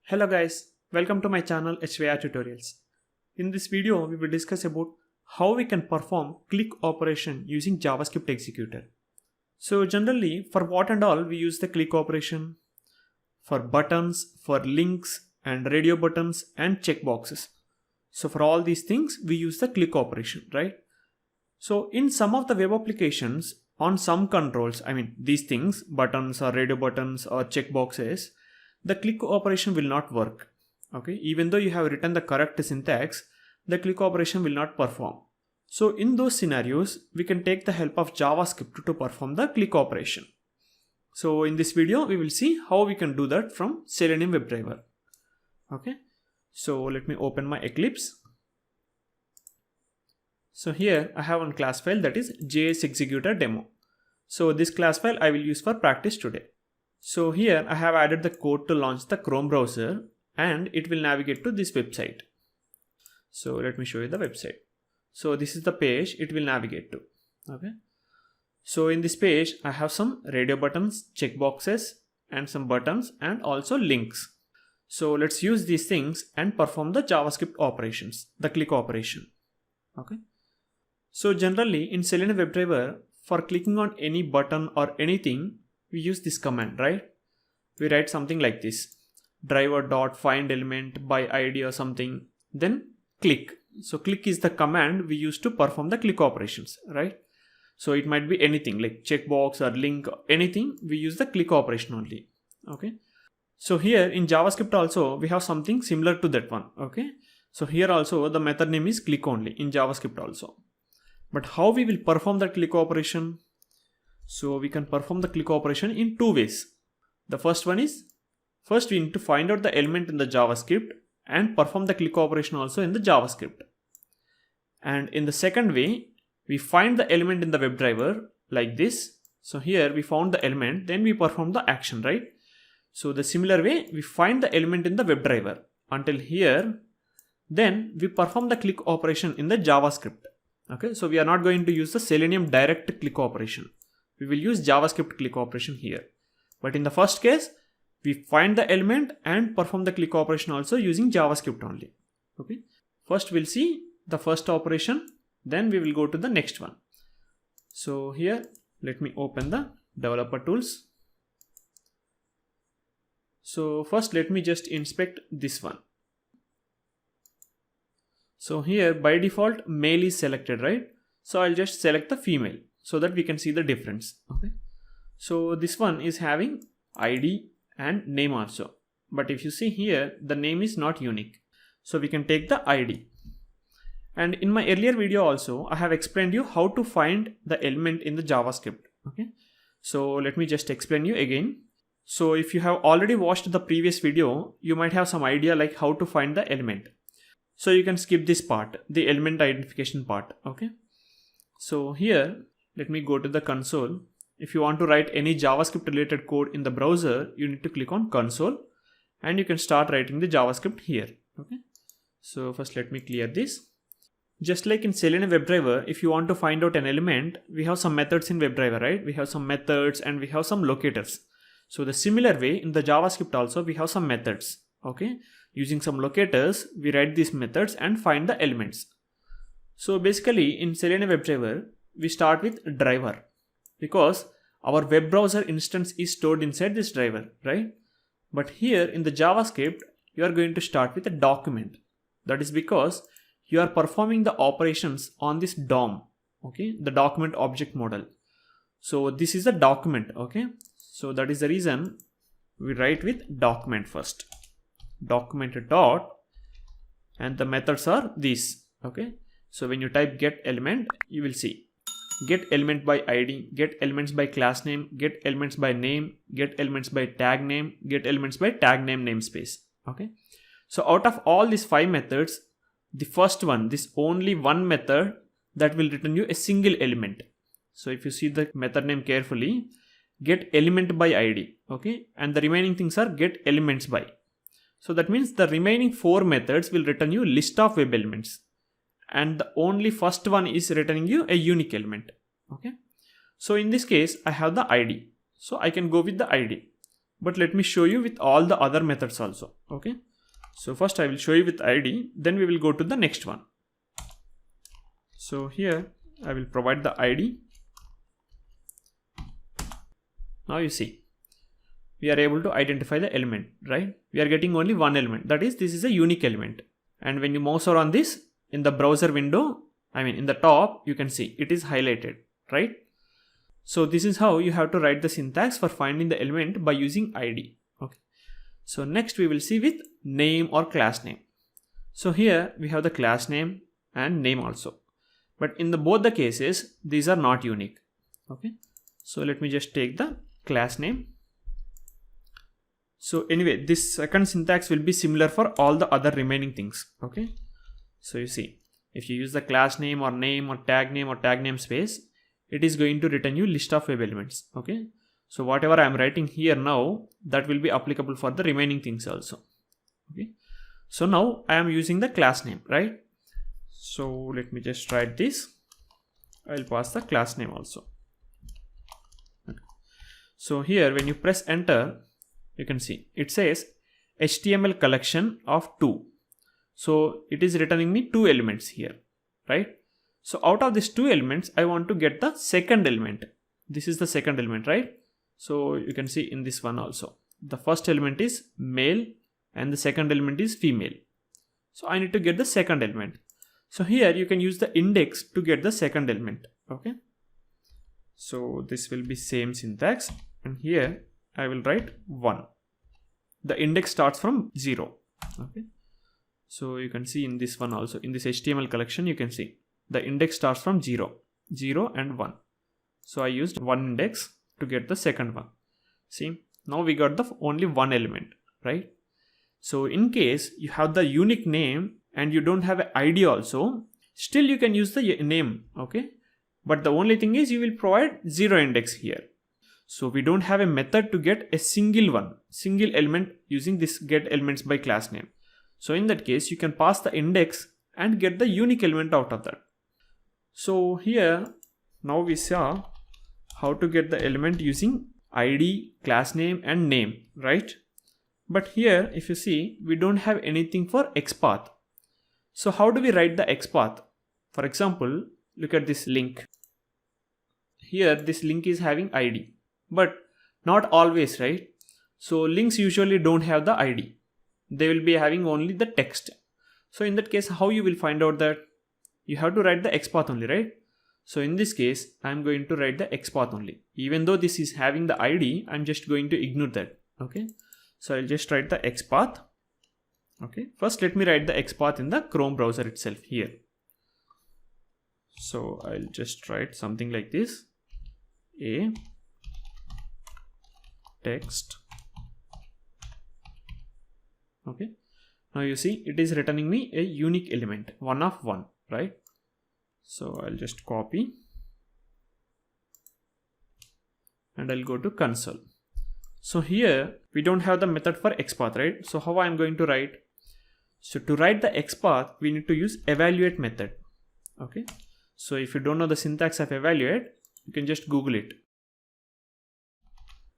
Hello guys, welcome to my channel HVR Tutorials. In this video, we will discuss about how we can perform click operation using JavaScript executor. So generally, for what and all we use the click operation? For buttons, for links and radio buttons and checkboxes. So for all these things, we use the click operation, right? So in some of the web applications, on some controls, these things, buttons or radio buttons or checkboxes, the click operation will not work. Okay, even though you have written the correct syntax, the click operation will not perform. So in those scenarios, we can take the help of JavaScript to perform the click operation. So in this video, we will see how we can do that from Selenium WebDriver. Okay, so let me open my Eclipse. So here I have one class file, that is JS Executor Demo. So this class file I will use for practice today. So here I have added the code to launch the Chrome browser and it will navigate to this website. So let me show you the website. So this is the page it will navigate to. Okay. So in this page I have some radio buttons, checkboxes and some buttons and also links. So let's use these things and perform the JavaScript operations, the click operation. Okay. So generally in Selenium WebDriver, for clicking on any button or anything, we use this command, right? We write something like this: driver.find element by ID or something, then click. So click is the command we use to perform the click operations, right? So it might be anything like checkbox or link, anything, we use the click operation only. Okay. So here in JavaScript also we have something similar to that one. Okay. So here also the method name is click only in JavaScript also. But how we will perform the click operation? So we can perform the click operation in two ways. The first one is, first we need to find out the element in the JavaScript and perform the click operation also in the JavaScript. And in the second way, we find the element in the WebDriver like this. So here we found the element, then we perform the action, right? So the similar way, we find the element in the WebDriver until here, then we perform the click operation in the JavaScript. Okay, so we are not going to use the Selenium direct click operation. We will use JavaScript click operation here. But in the first case, we find the element and perform the click operation also using JavaScript only. Okay, first we'll see the first operation, then we will go to the next one. So here, let me open the developer tools. So first let me just inspect this one. So here by default male is selected, right? So I'll just select the female so that we can see the difference. Okay. So this one is having ID and name also. But if you see here, the name is not unique. So we can take the ID. And in my earlier video also, I have explained you how to find the element in the JavaScript. Okay. So let me just explain you again. So if you have already watched the previous video, you might have some idea like how to find the element. So you can skip this part, the element identification part. Okay. So here, let me go to the console. If you want to write any JavaScript related code in the browser, you need to click on console and you can start writing the JavaScript here. Okay. So first let me clear this. Just like in Selenium WebDriver, if you want to find out an element, we have some methods in WebDriver, right? We have some methods and we have some locators. So the similar way in the JavaScript also we have some methods. Okay. Using some locators, we write these methods and find the elements. So basically in Selenium WebDriver, we start with driver because our web browser instance is stored inside this driver, right? But here in the JavaScript, you are going to start with a document. That is because you are performing the operations on this DOM, okay? The document object model. So this is a document, okay? So that is the reason we write with document first. Document dot and the methods are these. Okay, so when you type get element, you will see get element by ID, get elements by class name, get elements by name, get elements by tag name, get elements by tag name namespace. Okay, so out of all these 5 methods, the first one, this only one method that will return you a single element. So if you see the method name carefully, get element by ID. Okay, and the remaining things are get elements by. So that means the remaining 4 methods will return you list of web elements. And the only first one is returning you a unique element. Okay. So in this case, I have the ID. So I can go with the ID. but let me show you with all the other methods also. Okay, so first I will show you with ID, then we will go to the next one. So here I will provide the ID. Now you see we are able to identify the element, right? We are getting only one element, that is, this is a unique element. And when you mouse over on this in the browser window, in the top, you can see it is highlighted, right? So this is how you have to write the syntax for finding the element by using ID. Okay, so next we will see with name or class name. So here we have the class name and name also, but in both the cases these are not unique. Okay, so let me just take the class name. So anyway, this second syntax will be similar for all the other remaining things. Okay, so you see, if you use the class name or tag namespace, it is going to return you list of web elements. Okay, so whatever I am writing here now, that will be applicable for the remaining things also. Okay, so now I am using the class name, right? So let me just write this. I will pass the class name also. Okay. So here when you press enter, you can see it says HTML collection of 2. So it is returning me 2 elements here, right? So out of these 2 elements, I want to get the second element. This is the second element, right? So you can see in this one also, the first element is male and the second element is female. So I need to get the second element. So here you can use the index to get the second element. Okay, so this will be same syntax, and here I will write 1. The index starts from 0. Okay, so you can see in this one also, in this HTML collection, you can see the index starts from 0 and 1. So I used 1 index to get the second one. See, now we got the only one element, right? So in case you have the unique name and you don't have an ID also, still you can use the name. Okay, but the only thing is you will provide 0 index here. So we don't have a method to get a single element using this get elements by class name. So in that case, you can pass the index and get the unique element out of that. So here now we saw how to get the element using ID, class name and name, right? But here if you see, we don't have anything for XPath. So how do we write the XPath? For example, look at this link. Here this link is having ID, but not always, right? So links usually don't have the ID. They will be having only the text. So in that case, how you will find out that? You have to write the XPath only, right? So in this case, I'm going to write the XPath only. Even though this is having the ID, I'm just going to ignore that. Okay, so I'll just write the XPath. Okay, first let me write the XPath in the Chrome browser itself here. So I'll just write something like this: a text. Okay, now you see it is returning me a unique element, 1 of 1, right? So I'll just copy and I'll go to console. So here we don't have the method for XPath, right? So how I'm going to write? So to write the XPath, we need to use evaluate method. Okay, so if you don't know the syntax of evaluate, you can just Google it.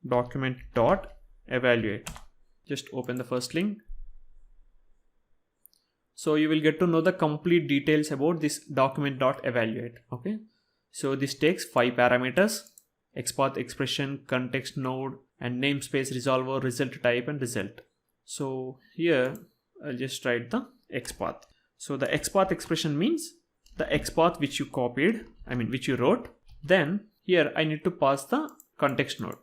Document.evaluate. Just open the first link. So you will get to know the complete details about this document.evaluate. Okay, so this takes 5 parameters: XPath expression, context node, and namespace resolver, result type, and result. So here I'll just write the XPath. So the XPath expression means the XPath which you copied, which you wrote. Then here I need to pass the context node.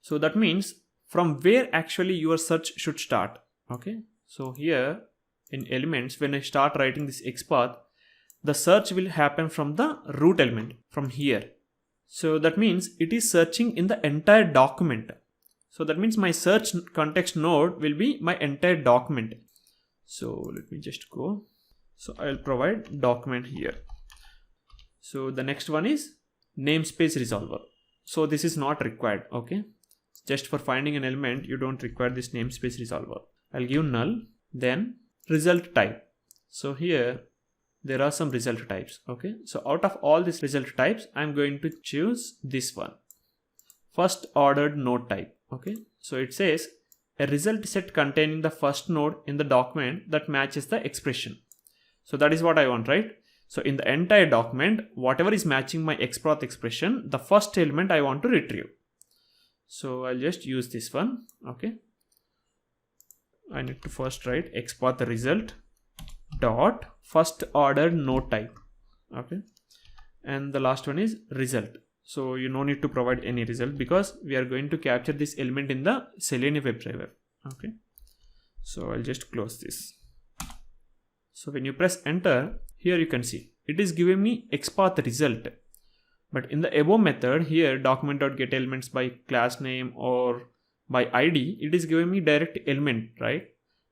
So that means from where actually your search should start. Okay, so here in elements, when I start writing this XPath, the search will happen from the root element, from here. So that means it is searching in the entire document. So that means my search context node will be my entire document. So let me just go. So I'll provide document here. So the next one is namespace resolver. So this is not required. Okay, just for finding an element, you don't require this namespace resolver. I'll give null, then result type. So here there are some result types. Okay, so out of all these result types, I'm going to choose this one, first ordered node type. Okay, So it says a result set containing the first node in the document that matches the expression. So that is what I want, right? So in the entire document, whatever is matching my XPath expression, the first element I want to retrieve. So I'll just use this one. Okay. I need to first write XPath result dot first order node type. Okay. And the last one is result. So you no need to provide any result because we are going to capture this element in the Selenium WebDriver. Okay. So I'll just close this. So when you press enter, here you can see it is giving me XPath result. But in the above method here, document.getElements by class name or by ID, it is giving me direct element, right?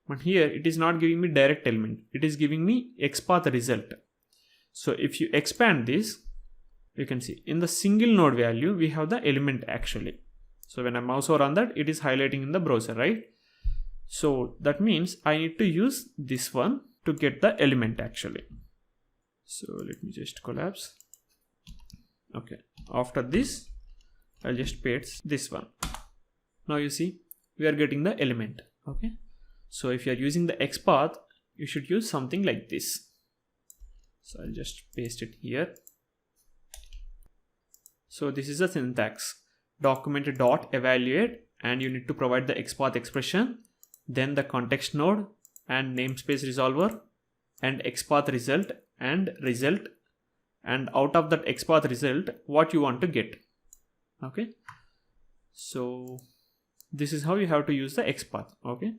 But here it is not giving me direct element. It is giving me XPath result. So if you expand this, you can see in the single node value, we have the element actually. So when I mouse over on that, it is highlighting in the browser, right? So that means I need to use this one to get the element actually. So let me just collapse. Okay. After this, I'll just paste this one. Now you see, we are getting the element. Okay. So if you are using the XPath, you should use something like this. So I'll just paste it here. So this is the syntax. Document dot evaluate, and you need to provide the XPath expression, then the context node and namespace resolver and XPath result, and out of that XPath result, what you want to get. Okay. So this is how you have to use the XPath. Okay.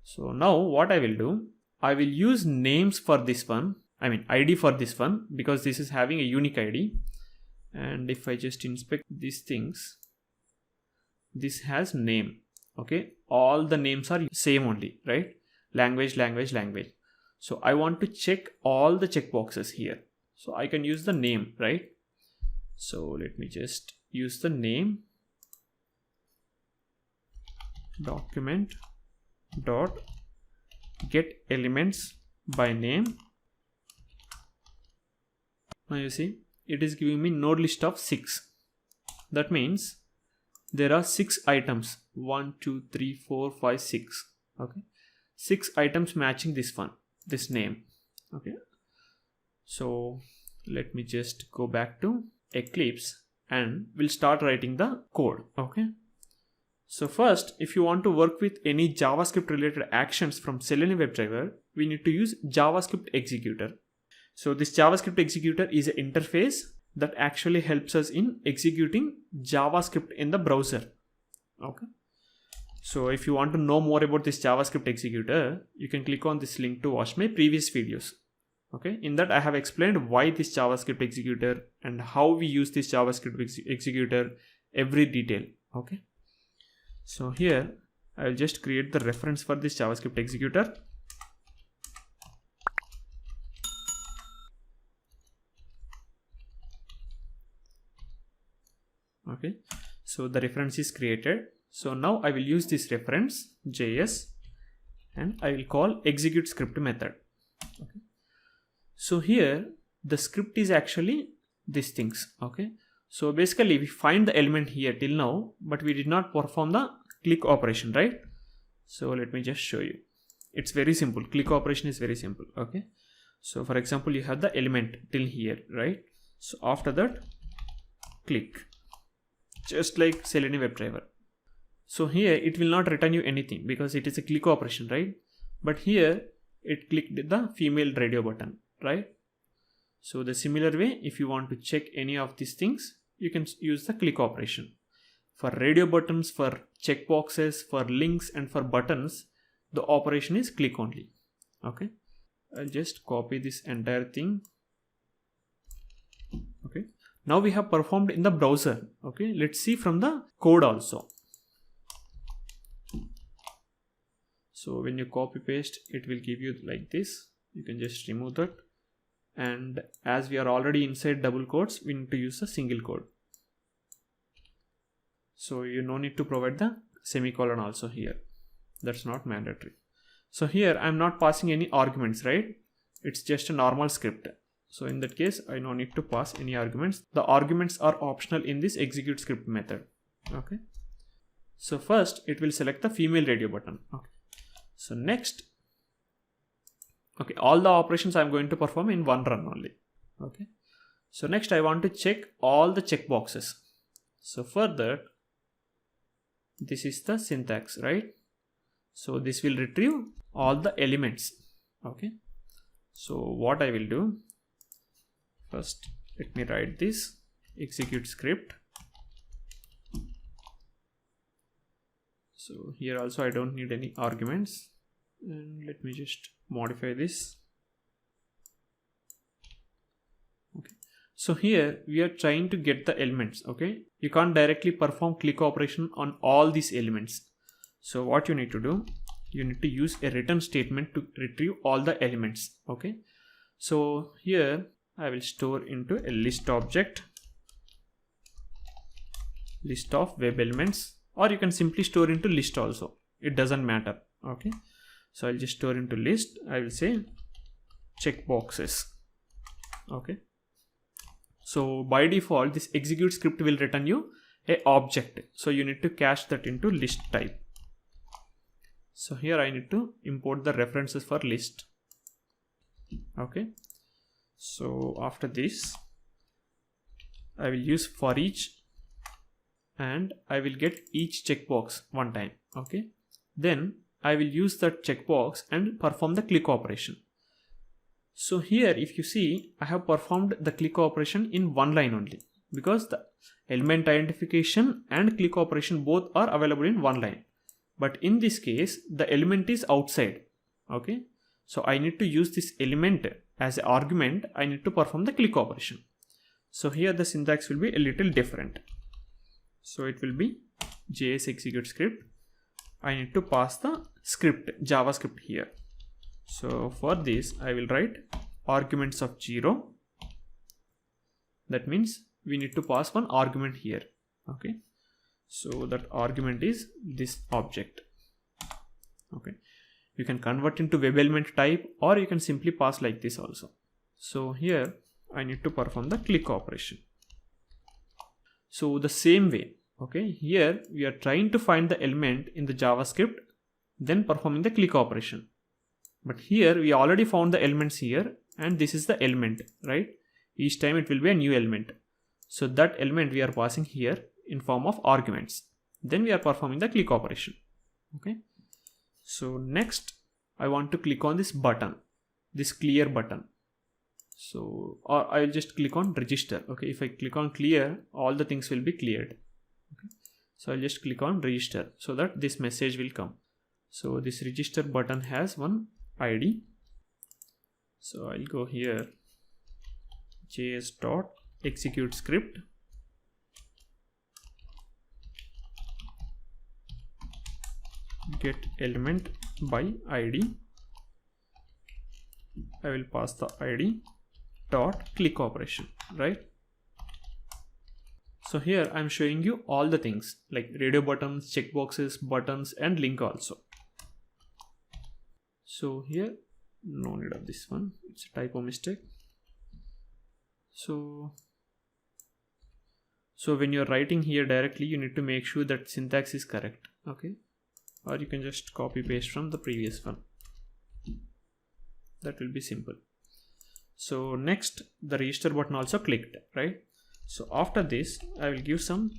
So now what I will do, I will use names for this one. I mean ID for this one because this is having a unique ID. And if I just inspect these things, this has name. Okay. All the names are same only, right? Language. So I want to check all the checkboxes here. So I can use the name, right? So let me just use the name document dot get elements by name. Now you see it is giving me node list of 6. That means there are 6 items. 1, 2, 3, 4, 5, 6. Okay. 6 items matching this one, this name. Okay. So let me just go back to Eclipse and we'll start writing the code. Okay. So first, if you want to work with any JavaScript related actions from Selenium WebDriver, we need to use JavaScript executor. So this JavaScript executor is an interface that actually helps us in executing JavaScript in the browser. Okay. So if you want to know more about this JavaScript executor, you can click on this link to watch my previous videos. Okay. In that I have explained why this JavaScript executor and how we use this JavaScript executor, every detail. Okay. So here I'll just create the reference for this JavaScript executor. Okay. So the reference is created. So now I will use this reference JS and I will call execute script method. Okay. So here the script is actually these things. Okay. So basically we find the element here till now, but we did not perform the click operation, right? So let me just show you. It's very simple. Click operation is very simple. Okay. So for example, you have the element till here, right? So after that, click, just like Selenium WebDriver. So here it will not return you anything because it is a click operation, right? But here it clicked the female radio button, right? So the similar way, if you want to check any of these things, you can use the click operation. For radio buttons, for checkboxes, for links and for buttons, the operation is click only. Okay. I'll just copy this entire thing. Okay. Now we have performed in the browser. Okay. Let's see from the code also. So when you copy paste, it will give you like this. You can just remove that. And as we are already inside double quotes, we need to use a single quote. So you no need to provide the semicolon also here. That's not mandatory. So here I'm not passing any arguments, right? It's just a normal script. So in that case, I no need to pass any arguments. The arguments are optional in this execute script method. Okay. So first it will select the female radio button. Okay. So next, okay, all the operations I'm going to perform in one run only. Okay. So next I want to check all the checkboxes. So for that, this is the syntax, right? So this will retrieve all the elements. Okay. So what I will do, first let me write this execute script. So here also I don't need any arguments, and let me just modify this. Okay. So here we are trying to get the elements. Okay. You can't directly perform click operation on all these elements. So what you need to do, you need to use a return statement to retrieve all the elements. Okay. So here I will store into a list object, list of web elements, or you can simply store into list also. It doesn't matter. Okay. So I'll just store into list. I will say checkboxes. Okay. So by default, this execute script will return you a object. So you need to cache that into list type. So here I need to import the references for list. Okay. So after this, I will use for each, and I will get each checkbox one time. Okay. Then I will use that checkbox and perform the click operation. So here if you see, I have performed the click operation in one line only, because the element identification and click operation both are available in one line. But in this case, the element is outside. Okay. So I need to use this element as an argument. I need to perform the click operation. So here the syntax will be a little different. So it will be JS execute script. I need to pass the script, JavaScript here. So for this, I will write arguments of 0. That means we need to pass one argument here. Okay. So that argument is this object. Okay. You can convert into web element type, or you can simply pass like this also. So here I need to perform the click operation. So the same way, okay, here we are trying to find the element in the JavaScript, then performing the click operation. But here we already found the elements here, and this is the element, right? Each time it will be a new element. So that element we are passing here in form of arguments. Then we are performing the click operation. Okay. So next I want to click on this button, this clear button. So, or I'll just click on register. Okay. If I click on clear, all the things will be cleared. Okay. So I'll just click on register so that this message will come. So this register button has one ID. So I'll go here, js.execute script. Get element by ID. I will pass the ID dot click operation, right? So here I'm showing you all the things like radio buttons, checkboxes, buttons, and link also. So here, no need of this one. It's a typo mistake. So when you're writing here directly, you need to make sure that syntax is correct. Okay. Or you can just copy paste from the previous one. That will be simple. So next, the register button also clicked, right? So after this, I will give some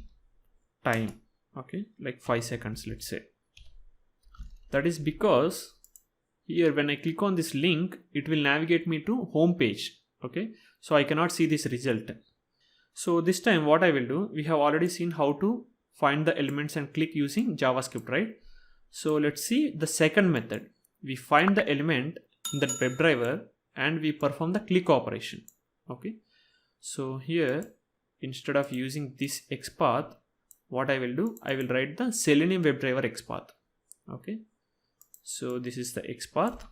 time. Okay. Like 5 seconds, let's say. That is because here when I click on this link, it will navigate me to home page. Okay. So I cannot see this result. So this time what I will do, we have already seen how to find the elements and click using JavaScript, right? So let's see the second method. We find the element in that WebDriver and we perform the click operation. Okay. So here, instead of using this XPath, what I will do, I will write the Selenium WebDriver XPath. Okay. So this is the XPath.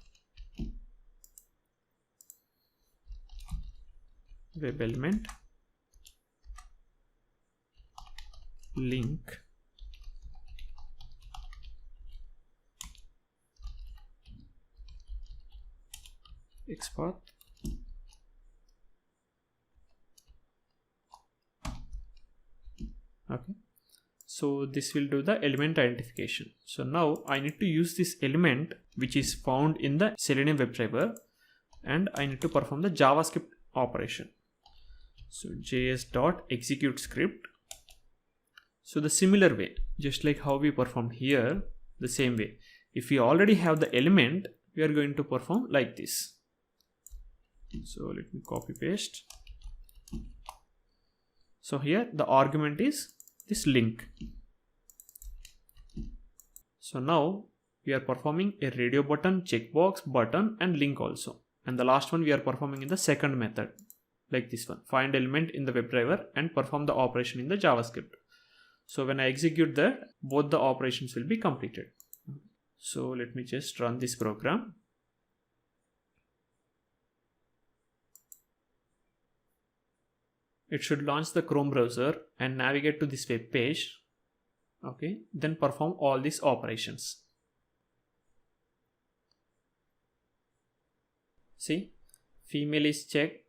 Web element link XPath. Okay. So this will do the element identification. So now I need to use this element which is found in the Selenium WebDriver, and I need to perform the JavaScript operation. So js.execute script. So the similar way, just like how we performed here, the same way. If we already have the element, we are going to perform like this. So let me copy paste. So here the argument is this link. So now we are performing a radio button, checkbox, button, and link also. And the last one we are performing in the second method, like this one, find element in the WebDriver and perform the operation in the JavaScript. So when I execute that, both the operations will be completed. So let me just run this program. It should launch the Chrome browser and navigate to this web page. Okay, then perform all these operations. See, female is checked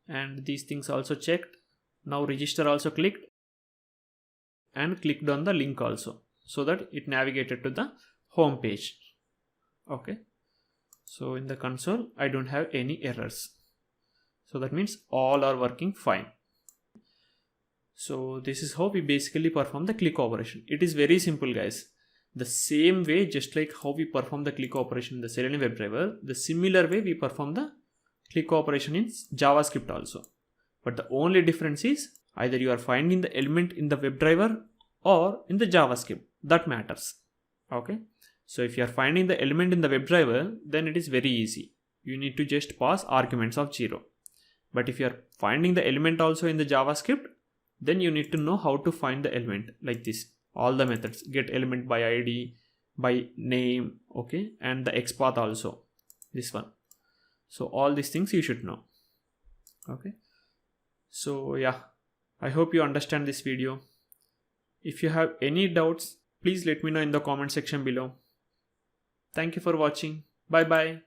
and these things also checked. Now register also clicked and clicked on the link also, so that it navigated to the home page. Okay, so in the console I don't have any errors. So that means all are working fine. So this is how we basically perform the click operation. It is very simple, guys. The same way, just like how we perform the click operation in the Selenium WebDriver, the similar way we perform the click operation in JavaScript also. But the only difference is either you are finding the element in the WebDriver or in the JavaScript. That matters. Okay. So if you are finding the element in the WebDriver, then it is very easy. You need to just pass arguments of 0. But if you are finding the element also in the JavaScript, then you need to know how to find the element like this. All the methods, get element by ID, by name, okay, and the XPath also, this one. So all these things you should know. Okay. So yeah, I hope you understand this video. If you have any doubts, please let me know in the comment section below. Thank you for watching. Bye bye.